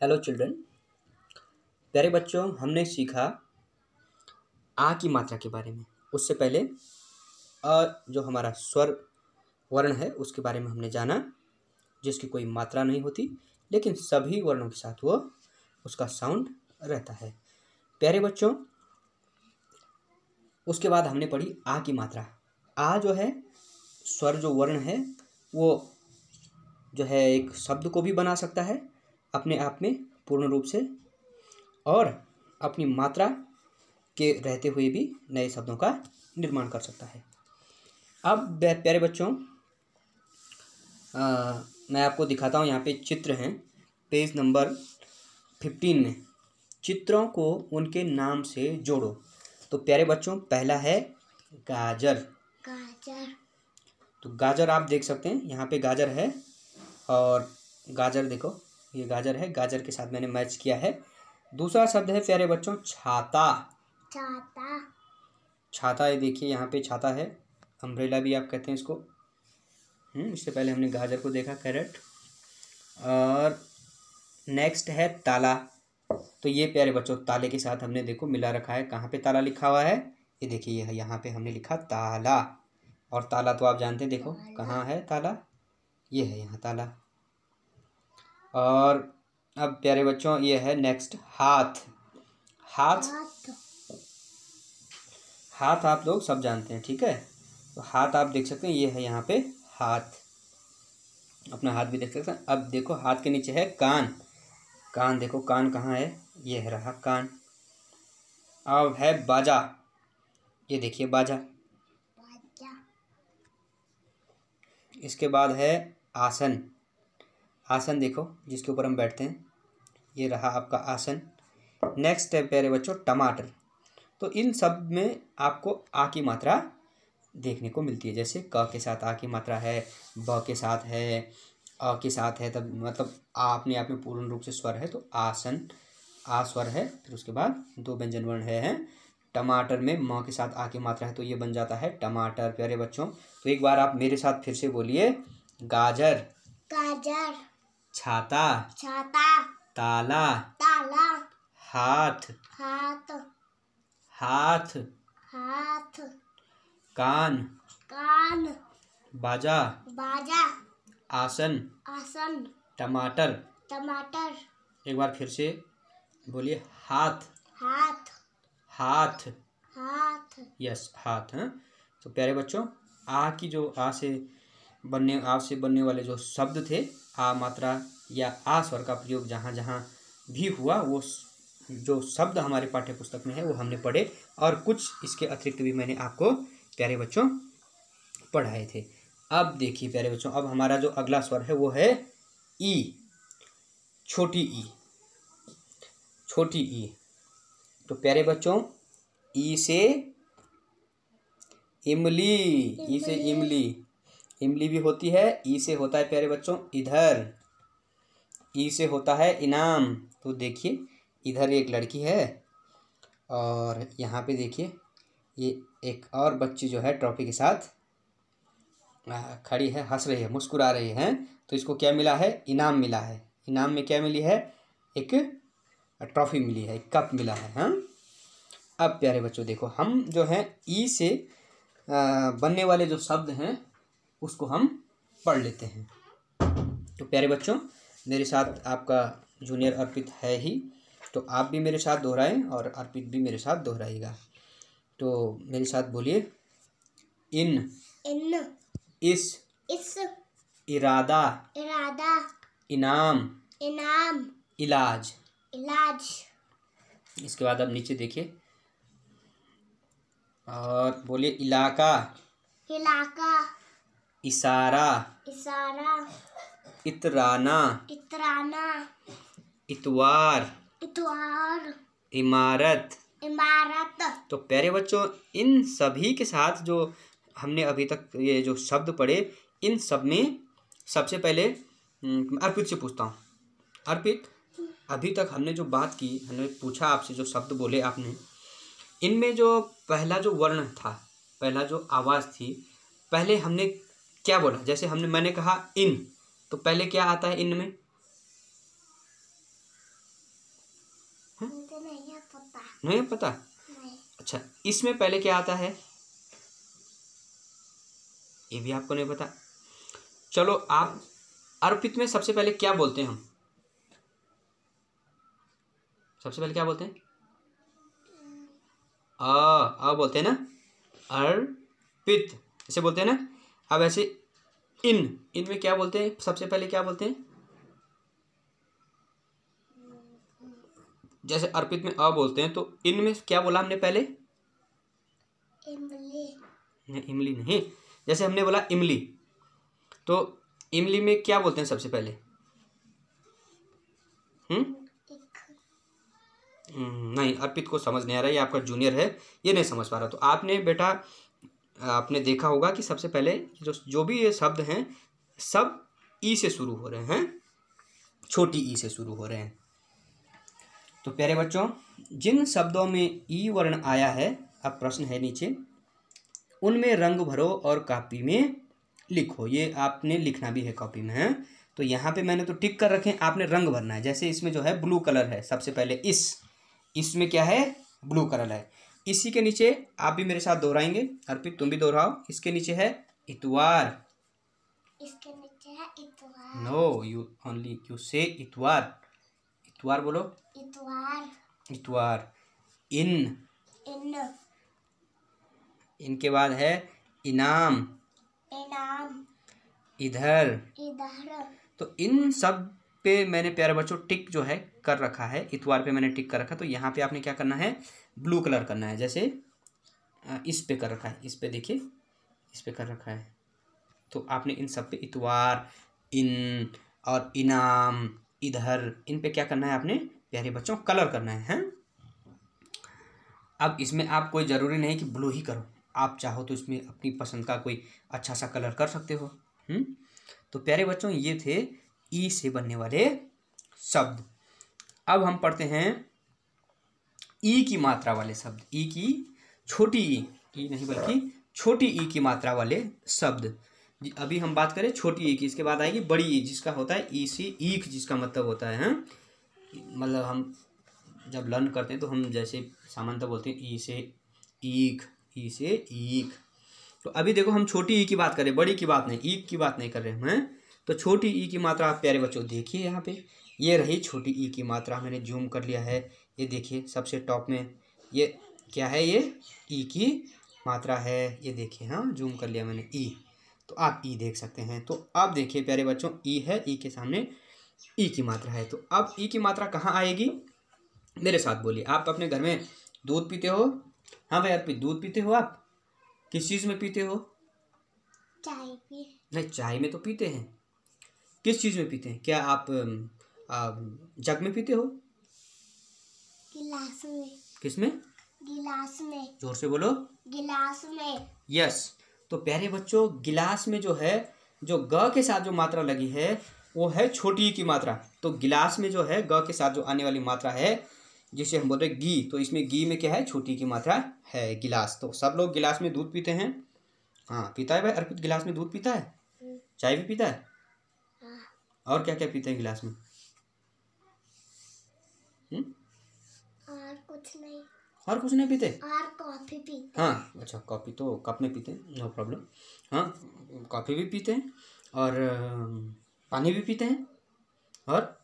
Hello children. प्यारे बच्चों, हमने सीखा आ की मात्रा के बारे में। उससे पहले जो हमारा स्वर वर्ण है उसके बारे में हमने जाना, जिसकी कोई मात्रा नहीं होती लेकिन सभी वर्णों के साथ वो उसका साउंड रहता है। प्यारे बच्चों, उसके बाद हमने पढ़ी आ की मात्रा। आ जो है स्वर, जो वर्ण है वो जो है एक शब्द को भी बना सकता है अपने आप में पूर्ण रूप से, और अपनी मात्रा के रहते हुए भी नए शब्दों का निर्माण कर सकता है। अब प्यारे बच्चों, मैं आपको दिखाता हूँ। यहाँ पे चित्र हैं पेज नंबर 15 में। चित्रों को उनके नाम से जोड़ो। तो प्यारे बच्चों, पहला है गाजर। गाजर। तो गाजर आप देख सकते हैं, यहाँ पे गाजर है, और गाजर देखो, ये गाजर है, गाजर के साथ मैंने मैच किया है। दूसरा शब्द है प्यारे बच्चों छाता। छाता। छाता, ये देखिए यहाँ पे छाता है, अम्ब्रेला भी आप कहते हैं इसको। इससे पहले हमने गाजर को देखा, कैरेट। और नेक्स्ट है ताला। तो ये प्यारे बच्चों ताले के साथ हमने देखो मिला रखा है। कहाँ पे ताला लिखा हुआ है, ये देखिए, ये यहाँ पे हमने लिखा ताला। और ताला तो आप जानते हैं, देखो कहाँ है ताला, ये है यहाँ ताला। और अब प्यारे बच्चों ये है नेक्स्ट हाथ। हाथ हाथ आप लोग सब जानते हैं, ठीक है। तो हाथ आप देख सकते हैं, ये है यहाँ पे हाथ, अपना हाथ भी देख सकते हैं। अब देखो हाथ के नीचे है कान। कान देखो, कान कहाँ है, ये है रहा कान। अब है बाजा, ये देखिए बाजा। इसके बाद है आसन। आसन देखो, जिसके ऊपर हम बैठते हैं, ये रहा आपका आसन। नेक्स्ट है प्यारे बच्चों टमाटर। तो इन सब में आपको आ की मात्रा देखने को मिलती है। जैसे क के साथ आ की मात्रा है, ब के साथ है, अ के साथ है, तब मतलब आ अपने आप में पूर्ण रूप से स्वर है, तो आसन, आ स्वर है। फिर उसके बाद दो व्यंजन वर्ण है। टमाटर में म के साथ आ की मात्रा है, तो ये बन जाता है टमाटर। प्यारे बच्चों, तो एक बार आप मेरे साथ फिर से बोलिए, गाजर, गाजर, छाता, छाता, ताला, ताला, हाथ, हाथ, हाथ, हाथ, कान, कान, बाजा, बाजा, आसन, आसन, टमाटर। टमाटर। एक बार फिर से बोलिए, हाथ, हाथ, हाथ, हाथ। यस हाथ। हाँ, तो प्यारे बच्चों, आ की जो आ से बनने वाले जो शब्द थे, आ मात्रा या आ स्वर का प्रयोग जहाँ जहाँ भी हुआ, वो जो शब्द हमारे पाठ्य पुस्तक में है वो हमने पढ़े, और कुछ इसके अतिरिक्त भी मैंने आपको प्यारे बच्चों पढ़ाए थे। अब देखिए प्यारे बच्चों, अब हमारा जो अगला स्वर है वो है ई, छोटी ई, छोटी ई। तो प्यारे बच्चों, ई से इमली, ई से इमली, इमली भी होती है। ई से होता है प्यारे बच्चों इधर, ई से होता है इनाम। तो देखिए इधर एक लड़की है, और यहाँ पे देखिए ये एक और बच्ची जो है ट्रॉफी के साथ खड़ी है, हंस रही है, मुस्कुरा रही है। तो इसको क्या मिला है, इनाम मिला है। इनाम में क्या मिली है, एक ट्रॉफी मिली है, एक कप मिला है। हाँ, अब प्यारे बच्चों देखो, हम जो है ई से बनने वाले जो शब्द हैं उसको हम पढ़ लेते हैं। तो प्यारे बच्चों, मेरे साथ आपका जूनियर अर्पित है ही, तो आप भी मेरे साथ दोहराएं और अर्पित भी मेरे साथ दोहराइएगा। तो मेरे साथ बोलिए, इन, इन, इस, इरादा, इरादा, इनाम, इनाम, इलाज। इलाज। इसके बाद अब नीचे देखिए और बोलिए, इलाका, इलाका, इशारा, इशारा, इतराना, इतराना, इतवार, इतवार, इमारत, इमारत। तो प्यारे बच्चों, इन सभी के साथ जो हमने अभी तक ये जो शब्द पढ़े, इन सब में सबसे पहले अर्पित से पूछता हूँ। अर्पित, अभी तक हमने जो बात की, हमने पूछा आपसे, जो शब्द बोले आपने, इनमें जो पहला जो वर्ण था, पहला जो आवाज़ थी, पहले हमने क्या बोला? जैसे मैंने कहा इन, तो पहले क्या आता है इन में? नहीं है पता। नहीं है पता? नहीं। अच्छा, इसमें पहले क्या आता है ये भी आपको नहीं पता। चलो, आप अर्पित में सबसे पहले क्या बोलते हैं हम? सबसे पहले क्या बोलते हैं? आ बोलते हैं ना, अर्पित ऐसे बोलते हैं ना। अब ऐसे इन में क्या बोलते हैं? सबसे पहले क्या बोलते हैं? जैसे अर्पित में अ बोलते हैं, तो इन में क्या बोला हमने पहले? इमली। नहीं, इमली नहीं। जैसे हमने बोला इमली, तो इमली में क्या बोलते हैं सबसे पहले? नहीं, अर्पित को समझ नहीं आ रहा, ये आपका जूनियर है, ये नहीं समझ पा रहा। तो आपने बेटा, आपने देखा होगा कि सबसे पहले जो भी ये शब्द हैं सब ई से शुरू हो रहे हैं, छोटी ई से शुरू हो रहे हैं। तो प्यारे बच्चों, जिन शब्दों में ई वर्ण आया है, अब प्रश्न है नीचे, उनमें रंग भरो और कॉपी में लिखो। ये आपने लिखना भी है कॉपी में, है। तो यहाँ पे मैंने तो टिक कर रखे हैं, आपने रंग भरना है। जैसे इसमें जो है ब्लू कलर है, सबसे पहले इसमें क्या है? ब्लू कलर है। इसी के नीचे आप भी मेरे साथ दोहराएंगे, अर्पित तुम भी दोहराओ। इसके नीचे है इतवार। इसके नीचे है इतवार। नो, यू से इतवार। इतवार बोलो। इतवार। इतवार। इन इनके बाद है इनाम। इनाम। इधर। तो इन सब पे मैंने प्यारे बच्चों टिक जो है कर रखा है। इतवार पे मैंने टिक कर रखा, तो यहाँ पे आपने क्या करना है? ब्लू कलर करना है। जैसे इस पे कर रखा है, इस पे देखिए, इस पे कर रखा है। तो आपने इन सब पे इतवार, इन और इनाम, इधर, इन पे क्या करना है आपने प्यारे बच्चों? कलर करना है। अब इसमें आप कोई ज़रूरी नहीं कि ब्लू ही करो, आप चाहो तो इसमें अपनी पसंद का कोई अच्छा सा कलर कर सकते हो। तो प्यारे बच्चों, ये थे ई से बनने वाले शब्द। अब हम पढ़ते हैं ई की मात्रा वाले शब्द। ई की छोटी ई नहीं बल्कि छोटी ई की मात्रा वाले शब्द। अभी हम बात करें छोटी ई की, इसके बाद आएगी बड़ी ई, जिसका होता है ई से ईख, जिसका मतलब होता है, मतलब हम जब लर्न करते हैं तो हम जैसे सामान्यतः बोलते हैं ई से ईख, ई से ईख। तो अभी देखो, हम छोटी ई की बात करें, बड़ी की बात नहीं, ईख की बात नहीं कर रहे हैं। तो छोटी ई की मात्रा आप प्यारे बच्चों देखिए, यहाँ पे ये रही छोटी ई की मात्रा। मैंने जूम कर लिया है, ये देखिए सबसे टॉप में ये क्या है? ये ई की मात्रा है, ये देखिए। हाँ, जूम कर लिया मैंने ई, तो आप ई देख सकते हैं। तो अब देखिए प्यारे बच्चों, ई है, ई के सामने ई की मात्रा है। तो अब ई की मात्रा कहाँ आएगी? मेरे साथ बोलिए। आप अपने घर में दूध पीते हो? हाँ भाई अर्पित, दूध पीते हो आप? किस चीज़ में पीते हो? चाय भी। नहीं, चाय में तो पीते हैं, किस चीज़ में पीते हैं? क्या आप जग में पीते हो? गिलास में। किस में? गिलास में। जोर से बोलो। गिलास में। यस। तो प्यारे बच्चों, गिलास में जो है, जो ग के साथ जो मात्रा लगी है वो है छोटी की मात्रा। तो गिलास में जो है ग के साथ जो आने वाली मात्रा है, जिसे हम बोलते हैं गी, तो इसमें गी में क्या है? छोटी की मात्रा है, गिलास। तो सब लोग गिलास में दूध पीते हैं। हाँ, पीता है भाई अर्पित, गिलास में दूध पीता है, चाय भी पीता है, और क्या क्या पीते हैं गिलास में? और कुछ नहीं। और कुछ नहीं पीते? और कॉफी पीते। हाँ, अच्छा, कॉफ़ी तो कप में पीते हैं, नो प्रॉब्लम। हाँ, कॉफ़ी भी पीते हैं, और पानी भी पीते हैं, और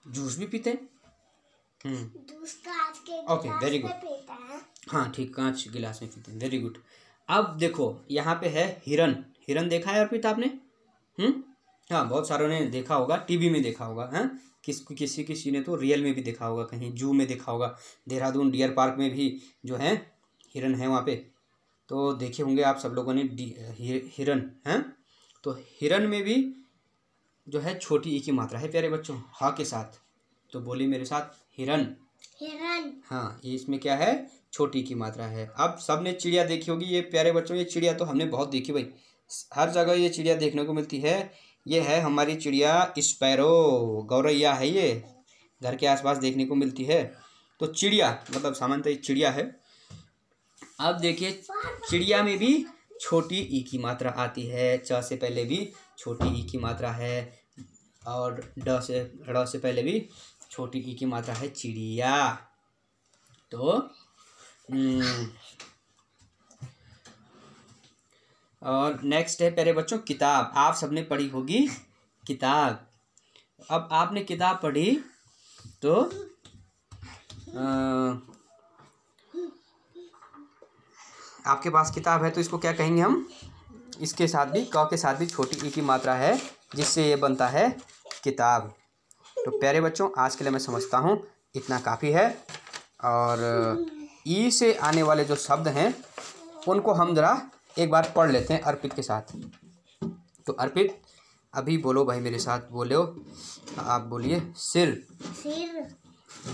जूस भी पीते हैं। जूस कांच के ओके, वेरी गुड। गिलास में पीते हैं। हाँ ठीक, कांच गिलास में पीते हैं, वेरी गुड। अब देखो यहाँ पे है हिरन। हिरन देखा है अर्पित आपने? हाँ, बहुत सारों ने देखा होगा, टीवी में देखा होगा। हाँ, किसी किसी ने तो रियल में भी देखा होगा, कहीं जू में देखा होगा, देहरादून डियर पार्क में भी जो है हिरन है वहाँ पे। तो देखे होंगे आप सब लोगों ने हिरन। हैं, तो हिरन में भी जो है छोटी ई की मात्रा है प्यारे बच्चों, हा के साथ। तो बोलिए मेरे साथ, हिरन। हिरन। हाँ, ये इसमें क्या है? छोटी की मात्रा है। अब सबने चिड़िया देखी होगी ये प्यारे बच्चों, ये चिड़िया तो हमने बहुत देखी भाई, हर जगह ये चिड़िया देखने को मिलती है। ये है हमारी चिड़िया स्पैरो, गौरैया है, ये घर के आसपास देखने को मिलती है। तो चिड़िया मतलब सामान्यतः चिड़िया है। अब देखिए, चिड़िया में भी छोटी ई की मात्रा आती है, च से पहले भी छोटी ई की मात्रा है, और ड से पहले भी छोटी ई की मात्रा है चिड़िया। तो और नेक्स्ट है प्यारे बच्चों किताब। आप सबने पढ़ी होगी किताब। अब आपने किताब पढ़ी तो आपके पास किताब है तो इसको क्या कहेंगे हम? इसके साथ भी क के साथ भी छोटी ई की मात्रा है जिससे ये बनता है किताब। तो प्यारे बच्चों आज के लिए मैं समझता हूँ इतना काफ़ी है। और ई से आने वाले जो शब्द हैं उनको हम ज़रा एक बार पढ़ लेते हैं अर्पित के साथ। तो अर्पित अभी बोलो भाई, मेरे साथ बोलो। आप बोलिए सिर, सिर,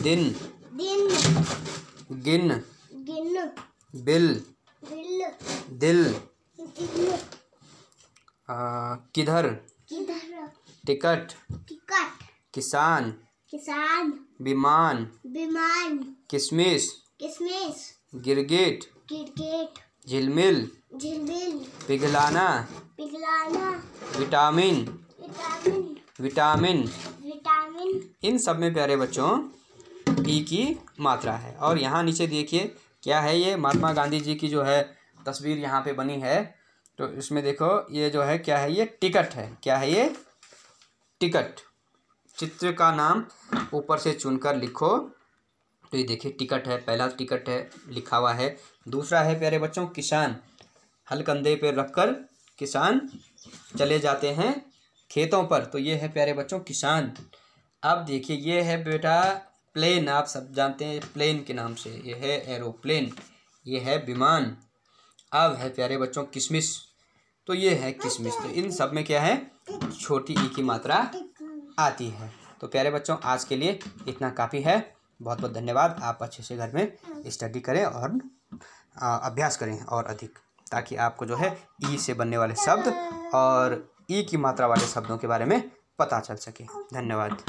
दिन, दिन, गिन, गिन, बिल, बिल, दिल, दिल, किधर, किधर, टिकट, टिकट, किसान, किसान, विमान, विमान, किशमिश, किशमिश, गिरगिट, क्रिकेट, झिलमिल, झिलमिल, पिघलाना, पिघलाना, विटामिन, विटामिन, विटामिन। विटामिन। इन सब में प्यारे बच्चों ई की मात्रा है। और यहाँ नीचे देखिए क्या है, ये महात्मा गांधी जी की जो है तस्वीर यहाँ पे बनी है। तो इसमें देखो ये जो है क्या है, ये टिकट है। क्या है ये? टिकट। चित्र का नाम ऊपर से चुनकर लिखो। तो ये देखिए टिकट है, पहला टिकट है लिखा हुआ है। दूसरा है प्यारे बच्चों किसान। हल कंधे पे रखकर किसान चले जाते हैं खेतों पर। तो ये है प्यारे बच्चों किसान। अब देखिए ये है बेटा प्लेन। आप सब जानते हैं प्लेन के नाम से। ये है एरोप्लेन, ये है विमान। अब है प्यारे बच्चों किशमिश। तो ये है किशमिश। तो इन सब में क्या है, छोटी ई की मात्रा आती है। तो प्यारे बच्चों आज के लिए इतना काफ़ी है। बहुत बहुत धन्यवाद। आप अच्छे से घर में स्टडी करें और अभ्यास करें और अधिक, ताकि आपको जो है ई से बनने वाले शब्द और ई की मात्रा वाले शब्दों के बारे में पता चल सके। धन्यवाद।